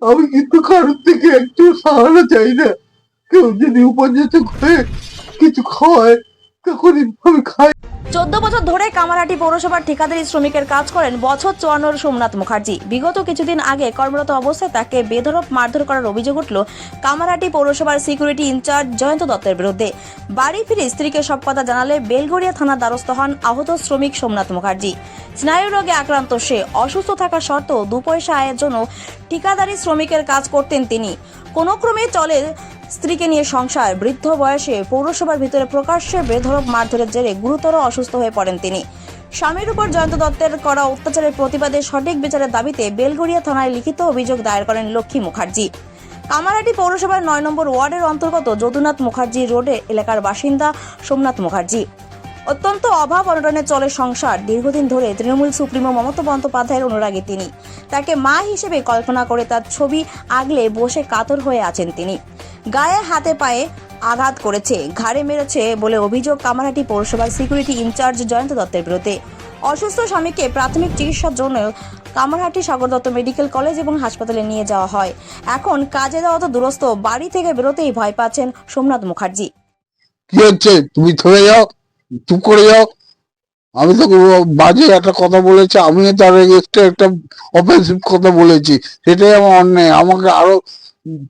আমি কিন্তু কারোর থেকে একটু সাহায্য চাই না। কেউ যদি উপার্জিত করে কিছু খাওয়ায় তখনই আমি খাই। 14 বছর ধরে কামারহাটি পৌরসভার ঠিকাদারি শ্রমিকের কাজ করেন বছর 54 সোমনাথ মুখার্জি। বিগত কিছুদিন আগে কর্মরত অবস্থায় তাকে বেধড়ক মারধর করার অভিযোগ উঠল কামারহাটি পৌরসভার সিকিউরিটি ইনচার্জ জয়ন্ত দত্তের বিরুদ্ধে। বাড়ি ফিরে স্ত্রীকে সব কথা জানালে বেলগড়িয়া থানার দ্বারস্থ হন আহত শ্রমিক সোমনাথ মুখার্জি। স্নায়ু রোগে আক্রান্ত সে অসুস্থ থাকা সত্ত্বেও 2 পয়সা আয়ের জন্য ঠিকাদারি শ্রমিকের কাজ করতেন তিনি। কোনো ক্রমে চলে স্ত্রীকে নিয়ে সংসার। বৃদ্ধ বয়সে পৌরসভার ভিতরে প্রকাশ্যে বেধড়ক মারধরের জেরে গুরুতর অসুস্থ হয়ে পড়েন তিনি। স্বামীর উপর জয়ন্ত দত্তের করা অত্যাচারের প্রতিবাদে সঠিক বিচারের দাবিতে বেলগড়িয়া থানায় লিখিত অভিযোগ দায়ের করেন লক্ষ্মী মুখার্জি। কামারহাটি পৌরসভার 9 নম্বর ওয়ার্ডের অন্তর্গত যদুনাথ মুখার্জি রোডে এলাকার বাসিন্দা সোমনাথ মুখার্জি। অত্যন্ত অভাব অনটনে চলে সংসার। দীর্ঘদিন ধরে তৃণমূল সুপ্রিমো মমতা বন্দ্যোপাধ্যায়ের অনুরাগী তিনি। তাকে মা হিসেবে কল্পনা করে তার ছবি আগলে বসে কাতর হয়ে আছেন তিনি। গায়ে হাতে পায়ে আঘাত করেছে, ঘাড়ে মেরেছে বলে অভিযোগ কামারহাটি পৌরসভার সিকিউরিটি ইনচার্জ জয়ন্ত দত্তের বিরুদ্ধে। অসুস্থ স্বামীকে প্রাথমিক চিকিৎসার জন্য কামারহাটি সাগর দত্ত মেডিকেল কলেজ এবং হাসপাতালে নিয়ে যাওয়া হয়। এখন কাজে যাওয়া তো দূরস্থ, বাড়ি থেকে বেরোতেই ভয় পাচ্ছেন সোমনাথ মুখার্জি। কি হচ্ছে? তুমি থরে যাও, চুপ করে যাও। আমি তো বাজে একটা কথা বলেছি, আমিও তার এক্সট্রা একটা অফেন্সিভ কথা বলেছি, সেটাই আমার অন্যায়। আমাকে আরো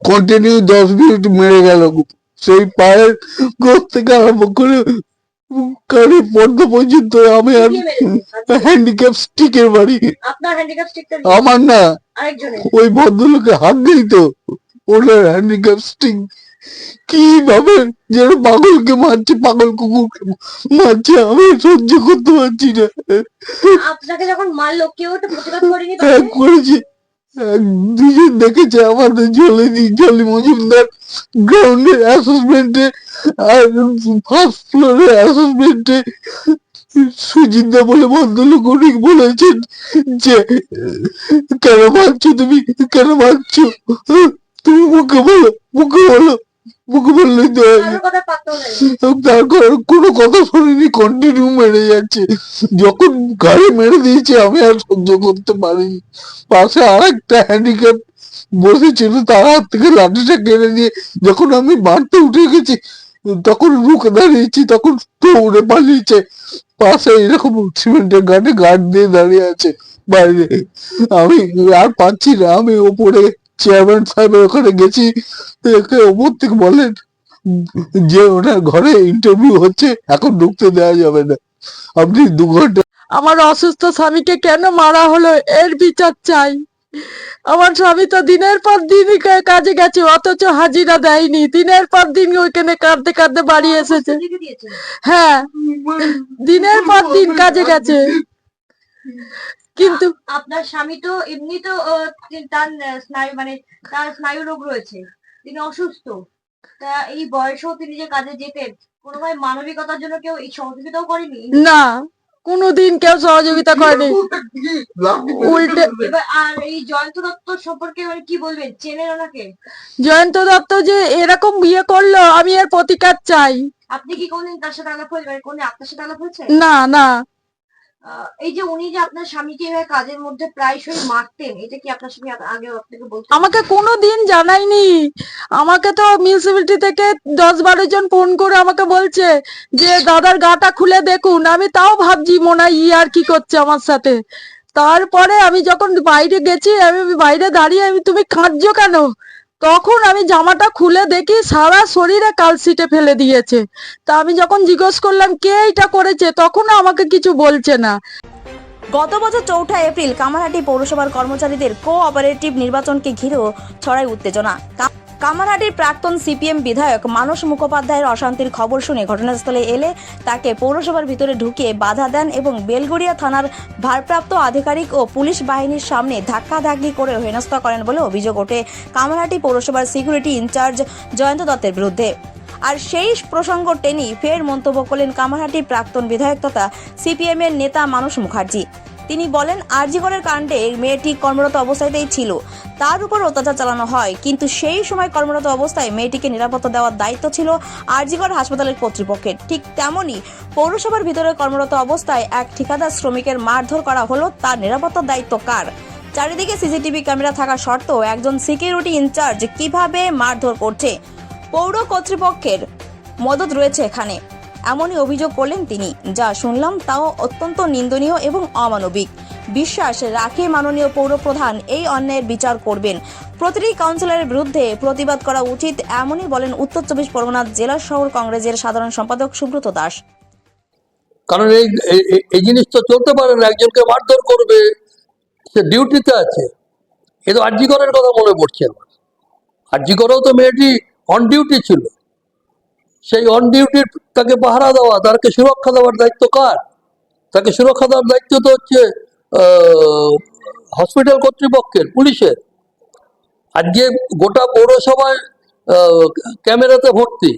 কন্টিনিউ 10 মিনিট মেরে গেল। সেই পায়ের গোড় থেকে আরম্ভ করে কানে পর্দা পর্যন্ত। আমি আর হ্যান্ডিক্যাপ স্টিকের বাড়ি। আপনার হ্যান্ডিক্যাপ স্টিকটা আমার না, আরেকজনের। ওই ভদ্রলোকে হাত দিই তো, ওনার হ্যান্ডিক্যাপ স্টিক। কিভাবে যেন পাগলকে মারছে, পাগল কুকুরকে মারছে, আমি সহ্য করতে পারছি না। আপনাকে যখন মারলো কেউ একটা প্রতিবাদ করেনি হ্যাঁ, পাশে? করেছি। দুজন দেখেছে, আমাদের জলি মজুমদার গ্রাউন্ডের অ্যাসেসমেন্টে আর ফার্স্ট ফ্লোরের অ্যাসেসমেন্টে সুজিতদা বলে ভদ্রলোক উনি বলেছেন যে, কেন মারছো তুমি, কেন মারছো? তুমি মুখে বলো, মুখে বলো, মুখে বললেই তো হয়। কারোর কথা পাত্তাও নেই। তারপর কোনো কথা শুনিনি, কন্টিনিউ মেরে যাচ্ছে। যখন গাড়ি মেরে দিয়েছে আমি আর সহ্য করতে পারিনি। পাশে আর একটা হ্যান্ডিক্যাপ বসেছিল, তার হাত থেকে লাঠিটা কেড়ে নিয়ে যখন আমি মারতে উঠে গেছি তখন রুখে দাঁড়িয়েছি, তখন দৌড়ে পালিয়েছে। পাশে এরকম সিমেন্টের গাড়ি গার্ড দিয়ে দাঁড়িয়ে আছে বাইরে। আমি আর পাচ্ছি না, আমি ওপরে চেয়ারম্যান সাহেবের ওখানে গেছি। ওপর থেকে বলেন যে ওনার ঘরে ইন্টারভিউ হচ্ছে, এখন ঢুকতে দেওয়া যাবে না, আপনি 2 ঘন্টা। আমার অসুস্থ স্বামীকে কেন মারা হলো এর বিচার চাই। আমার স্বামী তো দিনের পর দিন কাজে গেছে, অথচ হাজিরা দেয়নি। দিনের পর দিন ওইখানে কাঁদতে কাঁদতে বাড়ি এসেছে। লিখে দিয়েছে। হ্যাঁ, দিনের পর দিন কাজে গেছে, কিন্তু আপনার স্বামী তো এমনি তো তার স্নায়ু মানে তার স্নায়ু রোগ রয়েছে, তিনি অসুস্থ। তা এই বয়সেও তিনি যে কাজে যেতেন, কোনোভাবে মানবিকতার জন্য কেউ এই সহযোগিতাও করেনি? না, কোনোদিন কেউ সহযোগিতা করেনি। উল্টে এবার আর এই জয়ন্ত দত্ত সম্পর্কে মানে কি বলবেন, চেনেন ওনাকে? জয়ন্ত দত্ত যে এরকম বিয়ে করলো, আমি এর প্রতিকার চাই। আপনি কি কোনদিন তার সাথে আলাপ হয়েছে, মানে কোনদিন আপনার সাথে আলাপ হয়েছে? না না, এই যে উনি যে আপনার স্বামীকে এভাবে কাজের মধ্যে প্রায়শই মারতেন, এটা কি আপনার স্বামী আগে আপনাকে বলতেন? আমাকে কোনো দিন জানায়নি। আমাকে তো মিউনিসিপ্যালিটি থেকে 10-12 জন ফোন করে আমাকে বলছে যে দাদার গাটা খুলে দেখুন। আমি তাও ভাবছি মনে হয় আর কি করছে আমার সাথে। তারপরে আমি যখন বাইরে গেছি, আমি বাইরে দাঁড়িয়ে তুমি কাঁদছো কেন, তখন আমি জামাটা খুলে দেখি সারা শরীরে কালশিটে ফেলে দিয়েছে। তা আমি যখন জিজ্ঞেস করলাম কে এটা করেছে, তখনও আমাকে কিছু বলছে না। গত বছর 4 এপ্রিল কামারহাটি পৌরসভার কর্মচারীদের কোঅপারেটিভ নির্বাচনকে ঘিরেও ছড়ায় উত্তেজনা। কামারহাটির প্রাক্তন সিপিএম বিধায়ক মানস মুখোপাধ্যায়ের অশান্তির খবর শুনে ঘটনাস্থলে এলে তাকে পৌরসভার ভিতরে ঢুকিয়ে বাধা দেন এবং বেলগড়িয়া থানার ভারপ্রাপ্ত আধিকারিক ও পুলিশ বাহিনীর সামনে ধাক্কাধাক্কি করে হেনস্থা করেন বলে অভিযোগ ওঠে কামারহাটি পৌরসভার সিকিউরিটি ইনচার্জ জয়ন্ত দত্তের বিরুদ্ধে। আর সেই প্রসঙ্গ টেনে ফের মন্তব্য করলেন কামারহাটির প্রাক্তন বিধায়ক তথা সিপিএম এর নেতা মানস মুখার্জি। তিনি বলেন, আরজিগড়ের কাণ্ডে মেয়েটি কর্মরত অবস্থাতেই ছিল, তার উপর অত্যাচার চালানো হয়, কিন্তু সেই সময় কর্মরত অবস্থায় মেয়েটিকে নিরাপত্তা দেওয়ার দায়িত্ব ছিল আরজিগড় হাসপাতালের কর্তৃপক্ষের। ঠিক তেমনই পৌরসভার ভিতরে কর্মরত অবস্থায় এক ঠিকাদার শ্রমিকের মারধর করা হলো, তার নিরাপত্তার দায়িত্ব কার? চারিদিকে সিসিটিভি ক্যামেরা থাকা সত্ত্বেও একজন সিকিউরিটি ইনচার্জ কিভাবে মারধর করছে, পৌর কর্তৃপক্ষের মদত রয়েছে এখানে, এমনই অভিযোগ করলেন তিনি। যা শুনলাম তাও অত্যন্ত নিন্দনীয় এবং অমানবিক। বিশ্বাস রাখে মাননীয় পৌরপ্রধান এই অন্যায়ের বিচার করবেন। প্রতিটি কাউন্সিলরের বিরুদ্ধে প্রতিবাদ করা উচিত, এমনই বলেন উত্তর 24 পরগনা জেলা শহর কংগ্রেসের সাধারণ সম্পাদক সুব্রত দাস। কারণ এই জিনিস তো চলতে পারে না, একজনকে মারধর করবে, সে ডিউটিতে আছে। এ তো আরজিকরের কথা মনে পড়ছে আমার। আরজিকরেও তো মেয়েটি অন ডিউটি ছিল, সেই অন ডিউটির তাকে পাহারা দেওয়া, তাকে সুরক্ষা দেওয়ার দায়িত্ব কার? তাকে সুরক্ষা দেওয়ার দায়িত্ব তো হচ্ছে হসপিটাল কর্তৃপক্ষের, পুলিশের। আজকে গোটা পৌরসভায় ক্যামেরাতে ভর্তি,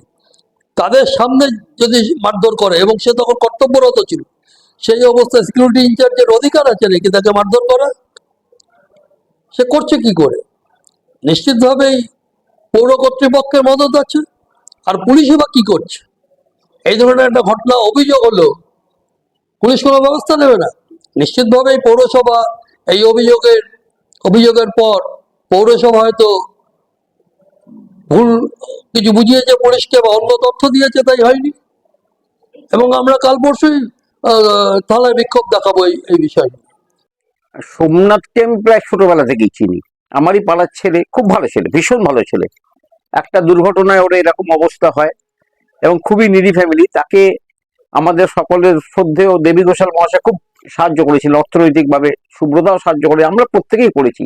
তাদের সামনে যদি মারধর করে এবং সে তখন কর্তব্যরত ছিল, সেই অবস্থায় সিকিউরিটি ইনচার্জের অধিকার আছে নাকি তাকে মারধর করা? সে করছে কি করে? নিশ্চিতভাবেই পৌর কর্তৃপক্ষের মদত আছে। আর পুলিশই বা কি করছে? এই ধরনের একটা ঘটনা অভিযোগ হলো, পুলিশ কোনো ব্যবস্থা নেবে না। নিশ্চিতভাবেই পৌরসভা এই অভিযোগের পর পৌরসভা হয়তো ভুল কিছু বুঝিয়েছে পুলিশকে বা অন্য তথ্য দিয়েছে, তাই হয়নি। এবং আমরা কাল পরশুই থানায় বিক্ষোভ দেখাবো এই বিষয়ে। সোমনাথকে আমি প্রায় ছোটবেলা থেকেই চিনি। আমারই পাড়ার ছেলে, খুব ভালো ছেলে, ভীষণ ভালো ছেলে। একটা দুর্ঘটনায় ওর এরকম অবস্থা হয় এবং খুবই নিরি ফ্যামিলি। তাকে আমাদের সকলের শ্রদ্ধেয় দেবী ঘোষাল মহাশয় খুব সাহায্য করেছিল অর্থনৈতিকভাবে, সুব্রতাও সাহায্য করে, আমরা প্রত্যেকেই করেছি।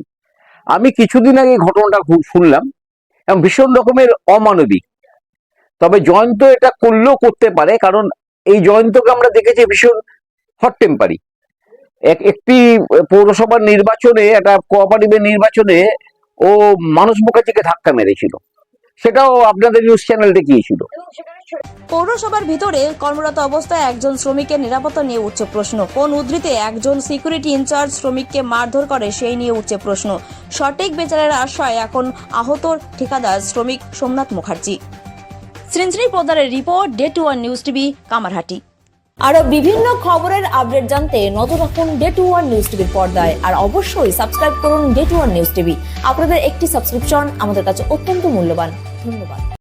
আমি কিছুদিন আগে ঘটনাটা শুনলাম এবং ভীষণ রকমের অমানবিক। তবে জয়ন্ত এটা করলেও করতে পারে, কারণ এই জয়ন্তকে আমরা দেখেছি ভীষণ হট টেম্পারি। একটি পৌরসভার নির্বাচনে, একটা কোঅপারেটিভের নির্বাচনে ও মানুষ মুখার্জিকে ধাক্কা মেরেছিল, সেটাও আপনাদের নিউজ চ্যানেল দেখিয়েছিল। পৌরসভার ভিতরে কর্মরত অবস্থায় একজন শ্রমিকের নিরাপত্তা নিয়ে উঠছে প্রশ্ন। কোন উদ্ধৃতে একজন সিকিউরিটি ইনচার্জ শ্রমিককে মারধর করে সেই নিয়ে উঠছে প্রশ্ন। সঠিক বিচারের আশায় এখন আহত ঠিকাদার শ্রমিক সোমনাথ মুখার্জি। সৃঞ্জনী পোদ্দারের report, day 21 news TV, Kamarhati. আরো বিভিন্ন খবরের আপডেট জানতে নজর রাখুন ডে 21 নিউজ টিভির পর্দায়। আর অবশ্যই সাবস্ক্রাইব করুন ডে 21 নিউজ টিভি। আপনাদের একটি সাবস্ক্রিপশন আমাদের কাছে অত্যন্ত মূল্যবান। ধন্যবাদ।